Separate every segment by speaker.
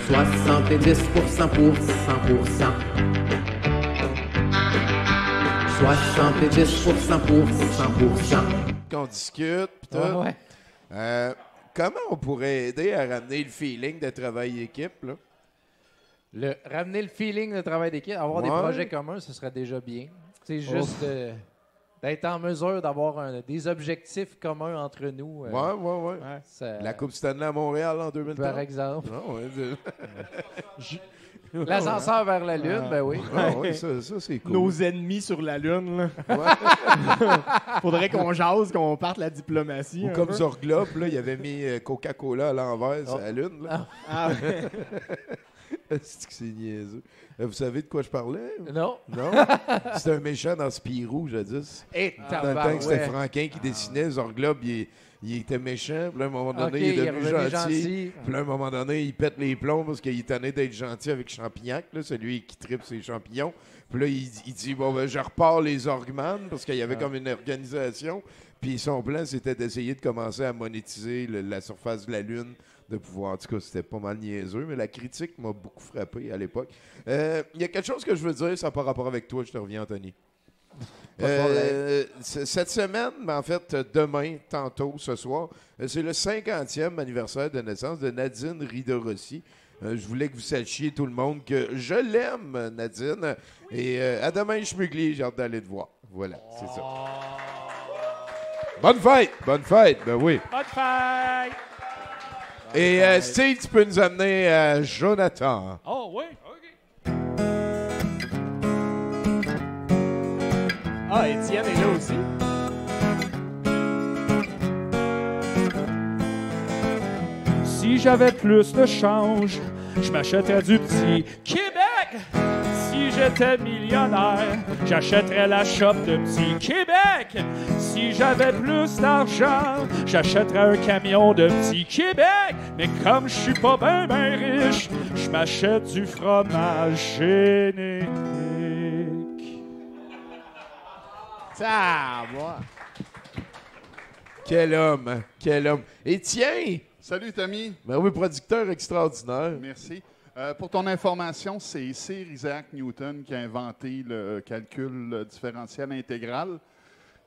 Speaker 1: 70% pour 100%. 70% pour 100%.
Speaker 2: Qu'on discute, pis tout.
Speaker 3: Ouais.
Speaker 2: Comment on pourrait aider à ramener le feeling de travail équipe, là?
Speaker 3: Ramener le feeling de travail d'équipe, avoir des
Speaker 2: Ouais.
Speaker 3: projets communs, ce serait déjà bien. C'est juste d'être en mesure d'avoir des objectifs communs entre nous.
Speaker 2: Ouais.
Speaker 3: Ça-
Speaker 2: La Coupe Stanley à Montréal en 2030.
Speaker 3: Par exemple.
Speaker 2: Non, ouais,
Speaker 3: L'ascenseur vers la Lune, ben oui.
Speaker 2: ouais, ça c'est cool.
Speaker 4: Nos ennemis sur la Lune, là. Faudrait qu'on jase, qu'on parte la diplomatie.
Speaker 2: Ou
Speaker 4: un
Speaker 2: comme
Speaker 4: peu.
Speaker 2: Zorglop, là, il avait mis Coca-Cola à l'envers sur la Lune. Là.
Speaker 4: Ah, ouais.
Speaker 2: C'est que c'est niaiseux. Vous savez de quoi je parlais?
Speaker 3: Non.
Speaker 2: Non? C'était un méchant dans Spirou, jadis.
Speaker 3: Et
Speaker 2: Dans le temps que c'était Franquin qui dessinait, Zorglop, il était méchant. Puis là, à un moment donné, il est devenu gentil. Puis là, à un moment donné, il pète les plombs parce qu'il tenait d'être gentil avec Champignac, là, celui qui tripe ses champignons. Puis là, il dit, bon, ben, je repars les Orgman parce qu'il y avait comme une organisation. Puis son plan, c'était d'essayer de commencer à monétiser la surface de la Lune, de pouvoir, en tout cas, c'était pas mal niaiseux, mais la critique m'a beaucoup frappé à l'époque. Il y a quelque chose que je veux dire, ça n'a pas rapport avec toi, je te reviens, Anthony. Cette semaine, mais en fait, demain, tantôt, ce soir, c'est le 50e anniversaire de naissance de Nadine Ridorossi. Je voulais que vous sachiez, tout le monde, que je l'aime, Nadine. Et à demain, Schmugli, j'ai hâte d'aller te voir. Voilà, c'est ça. Bonne fête! Bonne fête! Ben oui.
Speaker 4: Bonne fête!
Speaker 2: Et Steve, tu peux nous amener à Jonathan.
Speaker 4: Oh, oui. OK. Ah, Étienne est là aussi.
Speaker 5: Si j'avais plus de change, je m'achèterais du petit Québec. Si j'étais millionnaire, j'achèterais la shop de petit Québec. Si j'avais plus d'argent, j'achèterais un camion de petit Québec. Mais comme je suis pas ben riche, je m'achète du fromage générique.
Speaker 4: Ça, moi.
Speaker 2: Quel homme, hein? Quel homme. Et tiens,
Speaker 6: Salut, Tommy.
Speaker 2: ben oui, producteur extraordinaire.
Speaker 6: Merci. Pour ton information, c'est Sir Isaac Newton qui a inventé le calcul différentiel intégral.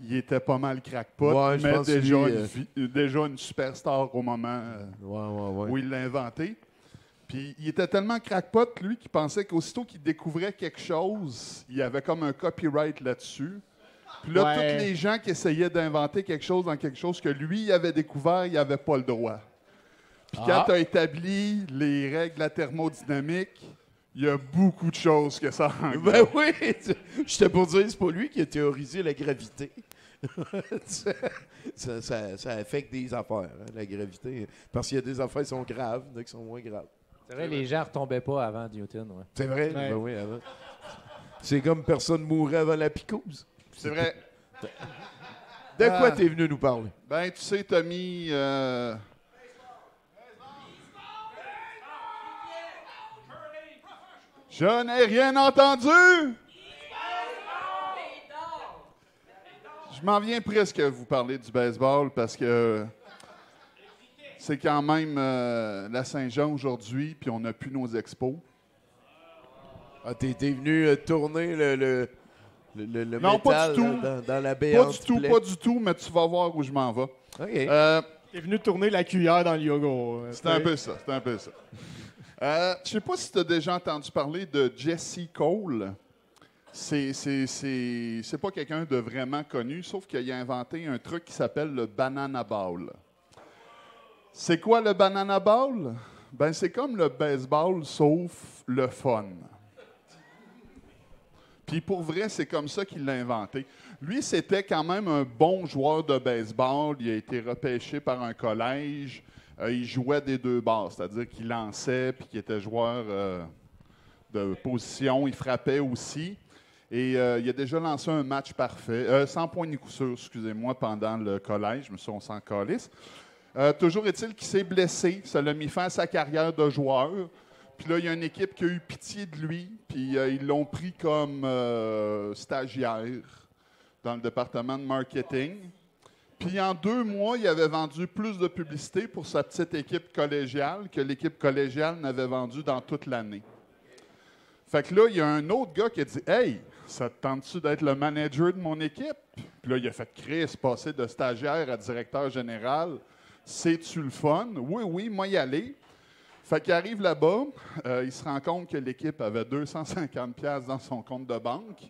Speaker 6: Il était pas mal crackpot,
Speaker 2: Ouais, je
Speaker 6: mais
Speaker 2: pense que
Speaker 6: déjà,
Speaker 2: lui,
Speaker 6: déjà une superstar au moment
Speaker 2: Ouais.
Speaker 6: où il l'a inventé. Puis il était tellement crackpot, lui, qu'il pensait qu'aussitôt qu'il découvrait quelque chose, il y avait comme un copyright là-dessus. Puis là,
Speaker 4: Ouais.
Speaker 6: tous les gens qui essayaient d'inventer quelque chose dans quelque chose que lui il avait découvert, il n'avait pas le droit. Puis quand tu as établi les règles de la thermodynamique, il y a beaucoup de choses que ça englobe.
Speaker 2: Ben oui, j'étais pour dire, c'est pas lui qui a théorisé la gravité. ça affecte des affaires, hein, la gravité. Parce qu'il y a des affaires qui sont graves, d'autres qui sont moins graves.
Speaker 3: C'est vrai, les gens ne retombaient pas avant Newton. Ouais.
Speaker 2: C'est vrai?
Speaker 4: Ouais.
Speaker 2: Ben oui, avant. C'est comme personne mourait avant la picouse.
Speaker 6: C'est vrai.
Speaker 2: De quoi t'es venu nous parler?
Speaker 6: Ben, tu sais, Tommy, je n'ai rien entendu! Je m'en viens presque vous parler du baseball parce que c'est quand même la Saint-Jean aujourd'hui, puis on n'a plus nos expos.
Speaker 2: Ah, t'es venu tourner le
Speaker 6: Non, pas
Speaker 2: métal
Speaker 6: du tout.
Speaker 2: dans la béante plaie.
Speaker 6: Pas du tout, mais tu vas voir où je m'en vais.
Speaker 2: OK.
Speaker 4: T'es venu tourner la cuillère dans le yoga.
Speaker 6: C'est un peu ça, c'est un peu ça. Je sais pas si tu as déjà entendu parler de Jesse Cole. C'est pas quelqu'un de vraiment connu, sauf qu'il a inventé un truc qui s'appelle le Banana Ball. C'est quoi le Banana Ball? Ben, c'est comme le baseball, sauf le fun. Puis pour vrai, c'est comme ça qu'il l'a inventé. Lui, c'était quand même un bon joueur de baseball. Il a été repêché par un collège. Il jouait des deux bases, c'est-à-dire qu'il lançait puis qu'il était joueur de position. Il frappait aussi. Et il a déjà lancé un match parfait, 100 points ni coup sûr, excusez-moi, pendant le collège. Je me suis dit, on s'en calisse. Toujours est-il qu'il s'est blessé. Ça l'a mis fin à sa carrière de joueur. Puis là, il y a une équipe qui a eu pitié de lui, puis ils l'ont pris comme stagiaire dans le département de marketing. Puis en 2 mois, il avait vendu plus de publicité pour sa petite équipe collégiale que l'équipe collégiale n'avait vendu dans toute l'année. Fait que là, il y a un autre gars qui a dit « Hey, ça te tente-tu d'être le manager de mon équipe? » Puis là, il a fait Chris, passer de stagiaire à directeur général. C'est-tu le fun? Oui, moi y aller. Fait qu'il arrive là-bas, il se rend compte que l'équipe avait 250$ dans son compte de banque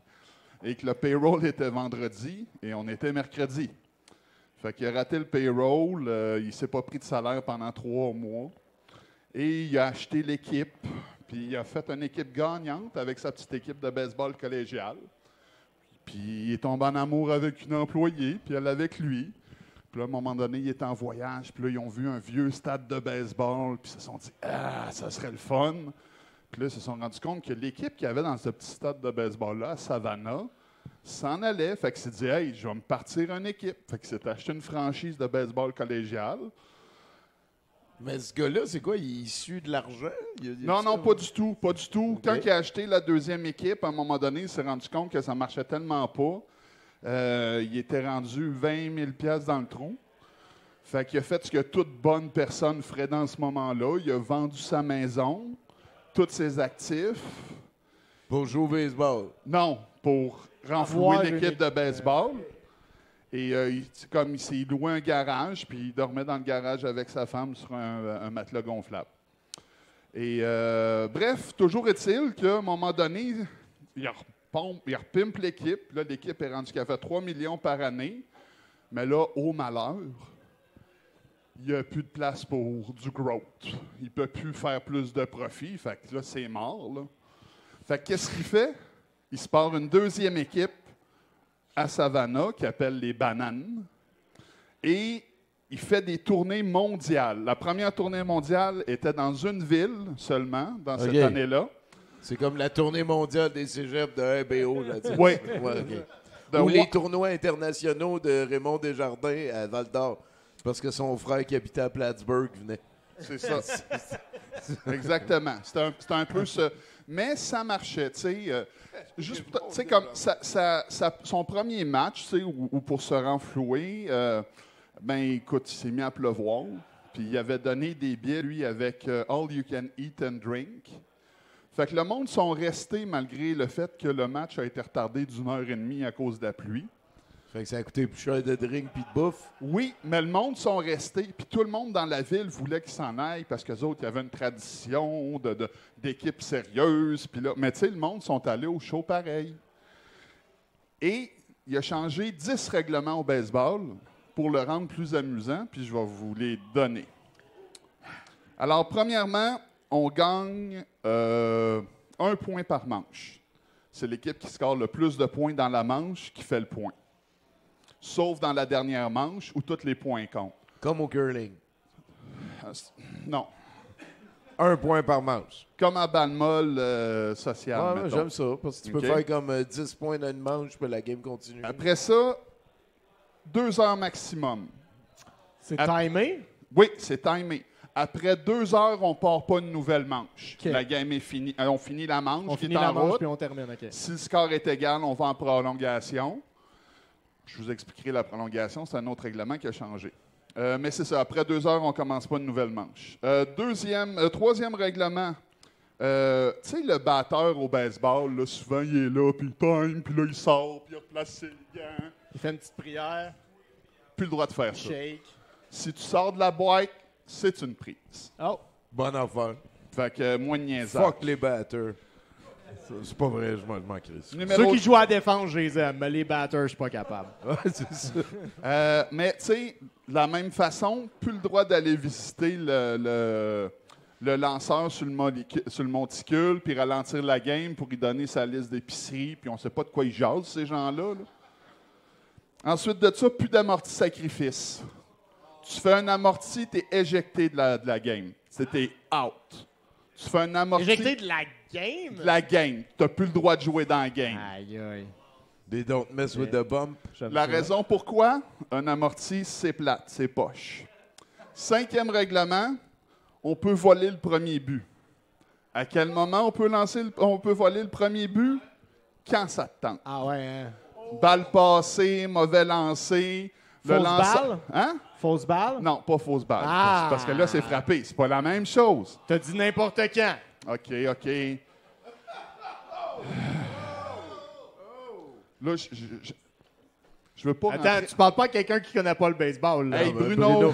Speaker 6: et que le payroll était vendredi et on était mercredi. Fait qu'il a raté le payroll, il ne s'est pas pris de salaire pendant 3 mois et il a acheté l'équipe, puis il a fait une équipe gagnante avec sa petite équipe de baseball collégiale. Puis il est tombé en amour avec une employée, puis elle avec lui. Puis là, à un moment donné, il était en voyage, puis là, ils ont vu un vieux stade de baseball, puis ils se sont dit « Ah, ça serait le fun! » Puis là, ils se sont rendus compte que l'équipe qu'il y avait dans ce petit stade de baseball-là, à Savannah, s'en allait. Fait qu'il s'est dit « Hey, je vais me partir une équipe. » Fait qu'il s'est acheté une franchise de baseball collégial.
Speaker 2: Mais ce gars-là, c'est quoi? Il est issu de l'argent?
Speaker 6: Non, pas du tout. Pas du tout. Okay. Quand il a acheté la 2e équipe, à un moment donné, il s'est rendu compte que ça marchait tellement pas. Il était rendu 20 000 $ dans le trou. Fait qu'il a fait ce que toute bonne personne ferait dans ce moment-là. Il a vendu sa maison, tous ses actifs.
Speaker 2: Pour jouer au baseball?
Speaker 6: Non, pour renflouer l'équipe de baseball. Et il s'est loué un garage, puis il dormait dans le garage avec sa femme sur un matelas gonflable. Et bref, toujours est-il qu'à un moment donné, il repimpe l'équipe. Là, l'équipe est rendue qu'elle fait 3 millions par année. Mais là, au malheur, il n'y a plus de place pour du growth. Il ne peut plus faire plus de profit. Fait que là, c'est mort. Là. Fait que qu'est-ce qu'il fait? Il se part une 2e équipe à Savannah qui appelle les Bananes. Et il fait des tournées mondiales. La première tournée mondiale était dans une ville seulement, dans cette année-là.
Speaker 2: C'est comme la tournée mondiale des cégeps de RBO, là.
Speaker 6: Oui.
Speaker 2: Ouais, ou les tournois internationaux de Raymond Desjardins à Val-d'Or. Parce que son frère qui habitait à Plattsburgh venait.
Speaker 6: C'est ça. Exactement. C'était un peu ça. Mais ça marchait, tu sais. Juste, tu sais, comme son premier match, tu sais, où pour se renflouer, ben écoute, il s'est mis à pleuvoir. Puis il avait donné des billets, lui, avec All You Can Eat and Drink. Fait que le monde sont restés malgré le fait que le match a été retardé d'1h30 à cause de la pluie.
Speaker 2: Fait que ça a coûté plus cher de drink puis de bouffe.
Speaker 6: Oui, mais le monde sont restés. Puis tout le monde dans la ville voulait qu'ils s'en aillent parce qu'eux autres, il y avait une tradition d'équipe sérieuse. Puis là, mais tu sais, le monde sont allés au show pareil. Et il a changé 10 règlements au baseball pour le rendre plus amusant, puis je vais vous les donner. Alors, premièrement, on gagne 1 point par manche. C'est l'équipe qui score le plus de points dans la manche qui fait le point. Sauf dans la dernière manche où tous les points comptent.
Speaker 2: Comme au curling.
Speaker 6: Non.
Speaker 2: 1 point par manche.
Speaker 6: Comme à balle-molle social, mettons.
Speaker 2: J'aime ça, parce que tu peux faire comme 10 points dans une manche, puis la game continue.
Speaker 6: Après ça, 2 heures maximum.
Speaker 4: C'est timé?
Speaker 6: Oui, c'est timé. Après 2 heures, on ne part pas une nouvelle manche.
Speaker 4: Okay.
Speaker 6: La game est finie. On finit la manche.
Speaker 4: On finit la manche, puis on termine. Okay.
Speaker 6: Si le score est égal, on va en prolongation. Je vous expliquerai la prolongation. C'est un autre règlement qui a changé. Mais c'est ça. Après 2 heures, on ne commence pas une nouvelle manche. Troisième règlement. Tu sais, le batteur au baseball, là, souvent, il est là, puis il time, puis là, il sort, puis il replace ses gants.
Speaker 4: Il fait une petite prière.
Speaker 6: Plus le droit de faire ça.
Speaker 4: Shake.
Speaker 6: Si tu sors de la boîte, c'est une prise.
Speaker 4: Oh.
Speaker 2: Bonne affaire.
Speaker 6: Fait que moins de niaisage.
Speaker 2: Fuck les batteurs. C'est pas vrai, je m'en crisse.
Speaker 4: Ceux qui jouent à la défense, je les aime, mais les batteurs, je suis pas capable.
Speaker 2: Ouais, c'est ça.
Speaker 6: Mais tu sais, de la même façon, plus le droit d'aller visiter le lanceur sur le monticule, puis ralentir la game pour lui donner sa liste d'épicerie, puis on sait pas de quoi ils jasent, ces gens-là. Là. Ensuite de ça, plus d'amorti sacrifice. Tu fais un amorti, tu es éjecté de la game. C'était out. Tu fais un amorti.
Speaker 4: Éjecté de la game?
Speaker 6: De la game. Tu n'as plus le droit de jouer dans la game.
Speaker 4: Aïe, aïe.
Speaker 2: They don't mess with the bump.
Speaker 6: La raison pourquoi? Un amorti, c'est plate, c'est poche. 5e règlement, on peut voler le premier but. À quel moment on peut voler le premier but? Quand ça te tente.
Speaker 4: Ah ouais, hein?
Speaker 6: Balle passée, mauvais lancer,
Speaker 4: Fausse balle?
Speaker 6: Hein?
Speaker 4: Fausse balle?
Speaker 6: Non, pas fausse balle.
Speaker 4: Ah!
Speaker 6: Parce que là, c'est frappé. C'est pas la même chose.
Speaker 4: T'as dit n'importe quand.
Speaker 6: OK. Là, je veux pas
Speaker 4: Attends,
Speaker 6: rentrer-
Speaker 4: tu parles pas à quelqu'un qui connaît pas le baseball. Là.
Speaker 6: Hey, Bruno.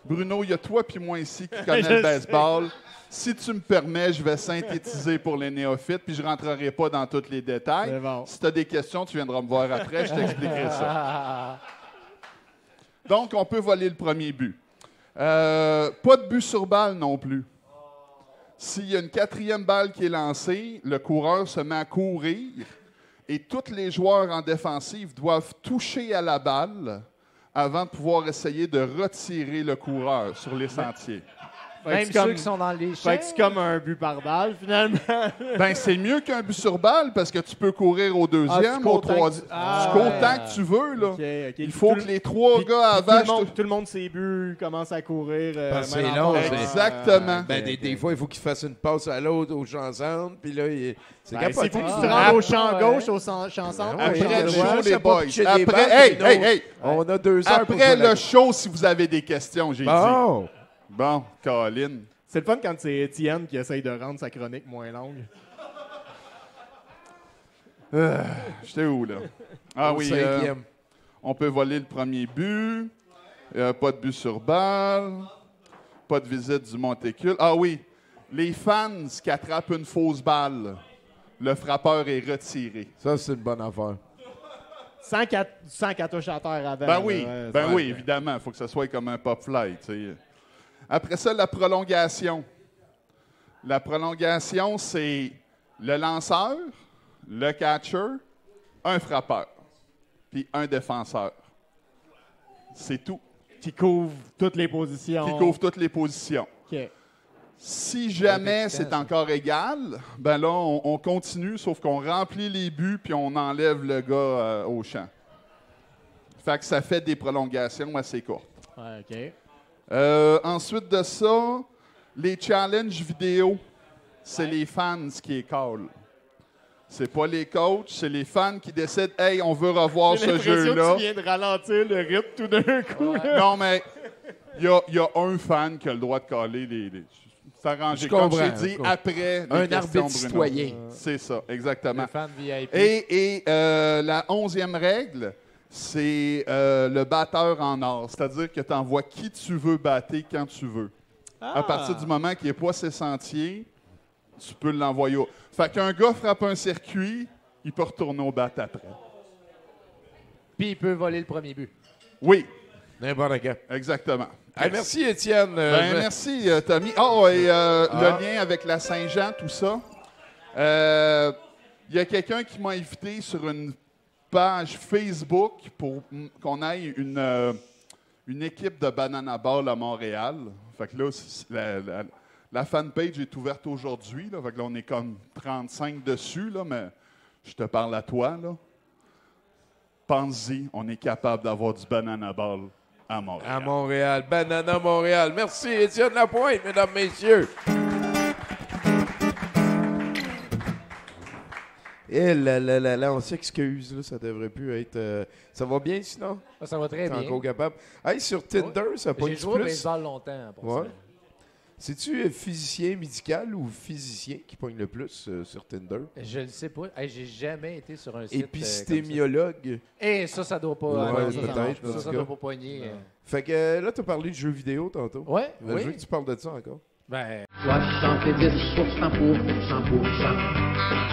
Speaker 6: Bruno, il y a toi puis moi ici qui connais le baseball. Si tu me permets, je vais synthétiser pour les néophytes, puis je rentrerai pas dans tous les détails.
Speaker 4: C'est bon.
Speaker 6: Si tu as des questions, tu viendras me voir après, je t'expliquerai ça. Donc, on peut voler le premier but. Pas de but sur balle non plus. S'il y a une 4e balle qui est lancée, le coureur se met à courir et tous les joueurs en défensive doivent toucher à la balle avant de pouvoir essayer de retirer le coureur sur les sentiers.
Speaker 3: Même ceux qui sont dans les champs.
Speaker 4: Fait que c'est comme un but par balle, finalement.
Speaker 6: Ben, c'est mieux qu'un but sur balle parce que tu peux courir au deuxième,
Speaker 4: tu
Speaker 6: au
Speaker 4: cours tant
Speaker 6: troisième.
Speaker 4: que- Ah,
Speaker 6: tu cours
Speaker 4: ouais.
Speaker 6: tant que tu veux, là.
Speaker 4: OK.
Speaker 6: Il faut que les 3
Speaker 4: Puis-
Speaker 6: gars
Speaker 4: puis
Speaker 6: avant...
Speaker 4: tout le monde, ses buts, commence à courir.
Speaker 2: Parce que
Speaker 4: main
Speaker 2: c'est
Speaker 4: en
Speaker 2: long,
Speaker 4: face.
Speaker 2: c'est-
Speaker 6: Exactement.
Speaker 2: Ben, des fois, il faut qu'il fasse une passe à l'autre au champ centre, puis là, c'est
Speaker 4: Ben,
Speaker 2: capoté.
Speaker 4: c'est faut que tu te
Speaker 3: Ah,
Speaker 4: rendes au champ
Speaker 3: ouais.
Speaker 4: gauche, au champ centre.
Speaker 2: Ben oui.
Speaker 6: Après le
Speaker 2: Ouais,
Speaker 6: show,
Speaker 2: ça
Speaker 6: les
Speaker 2: pas
Speaker 6: boys.
Speaker 2: pitcher des
Speaker 6: Après,
Speaker 2: balles,
Speaker 6: hey!
Speaker 2: on a 2 heures pour
Speaker 6: Après
Speaker 2: jouer la-
Speaker 6: le show, si vous avez des questions, j'ai dit.
Speaker 2: Bon.
Speaker 6: Bon, Colin.
Speaker 4: C'est le fun quand c'est Étienne qui essaye de rendre sa chronique moins longue.
Speaker 6: J'étais où, là? Ah
Speaker 2: Au
Speaker 6: oui,
Speaker 2: 5e.
Speaker 6: on peut voler le premier but. Pas de but sur balle. Pas de visite du montécule. Ah oui, les fans qui attrapent une fausse balle, le frappeur est retiré.
Speaker 2: Ça, c'est une bonne affaire.
Speaker 4: Sans qu'elle touche à terre avant.
Speaker 6: Ben oui,
Speaker 4: là, ouais,
Speaker 6: ben
Speaker 4: c'est-
Speaker 6: oui, évidemment. Il faut que ce soit comme un pop fly. Tu sais. Après ça, la prolongation. La prolongation, c'est le lanceur, le catcher, un frappeur, puis un défenseur. C'est tout.
Speaker 4: Qui couvre toutes les positions.
Speaker 6: Qui couvre toutes les positions.
Speaker 4: OK.
Speaker 6: Si jamais c'est encore égal, ben là, on continue, sauf qu'on remplit les buts puis on enlève le gars au champ. Fait que ça fait des prolongations assez courtes.
Speaker 4: Ouais, OK.
Speaker 6: Ensuite de ça, les challenges vidéo, c'est les fans qui les callent. C'est pas les coachs, c'est les fans qui décident « Hey, on veut revoir
Speaker 4: J'ai
Speaker 6: ce
Speaker 4: l'impression
Speaker 6: jeu-là.
Speaker 4: que tu viens de ralentir le rythme tout d'un coup. »
Speaker 6: Non, mais il y a un fan qui a le droit de caller les c'est arrangé.
Speaker 2: Je
Speaker 6: Comme
Speaker 2: comprends,
Speaker 6: j'ai dit,
Speaker 2: je comprends.
Speaker 6: après les
Speaker 2: Un
Speaker 6: questions,
Speaker 2: arbitre
Speaker 6: Bruno.
Speaker 2: citoyen.
Speaker 6: C'est ça, exactement.
Speaker 3: Le fan VIP.
Speaker 6: Et la 11e règle, c'est le batteur en or. C'est-à-dire que tu envoies qui tu veux battre quand tu veux. À partir du moment qu'il n'est pas ses sentiers, tu peux l'envoyer au... Fait qu'un gars frappe un circuit, il peut retourner au bat après.
Speaker 3: Puis il peut voler le premier but.
Speaker 6: Oui,
Speaker 2: N'importe quand.
Speaker 6: exactement.
Speaker 2: Hey, merci, Étienne.
Speaker 6: Ben, merci, Tommy. Oh, et le lien avec la Saint-Jean, tout ça. Il y a quelqu'un qui m'a invité sur une page Facebook pour qu'on aille une équipe de Banana Ball à Montréal. Fait que là, la fanpage est ouverte aujourd'hui. Fait que là, on est comme 35 dessus, là, mais je te parle à toi, là. Pense-y, on est capable d'avoir du Banana Ball à Montréal.
Speaker 2: À Montréal. Banana Montréal. Merci, Étienne Lapointe, mesdames, messieurs. Eh là, on s'excuse, là, ça devrait plus être... ça va bien, sinon?
Speaker 3: Ah, ça va très
Speaker 2: T'es
Speaker 3: bien.
Speaker 2: encore capable? Hey, sur Tinder, ça
Speaker 3: J'ai
Speaker 2: pointe
Speaker 3: joué au
Speaker 2: plus?
Speaker 3: baseball longtemps. Pour
Speaker 2: Ouais.
Speaker 3: ça.
Speaker 2: C'est-tu physicien médical ou physicien qui pogne le plus sur Tinder?
Speaker 3: Je le sais pas. Hey, j'ai jamais été sur un site.
Speaker 2: Épistémiologue.
Speaker 3: Ça doit pas.
Speaker 2: Ouais,
Speaker 3: non, ça,
Speaker 2: peut-être,
Speaker 3: marche pas.
Speaker 2: en tout
Speaker 3: Ça
Speaker 2: cas.
Speaker 3: doit pas poigner.
Speaker 2: Fait que là, t'as parlé de jeux vidéo tantôt.
Speaker 3: Ouais,
Speaker 2: Je veux
Speaker 3: oui.
Speaker 2: que tu parles de ça encore.
Speaker 3: Ben,
Speaker 1: 70% pour 100%.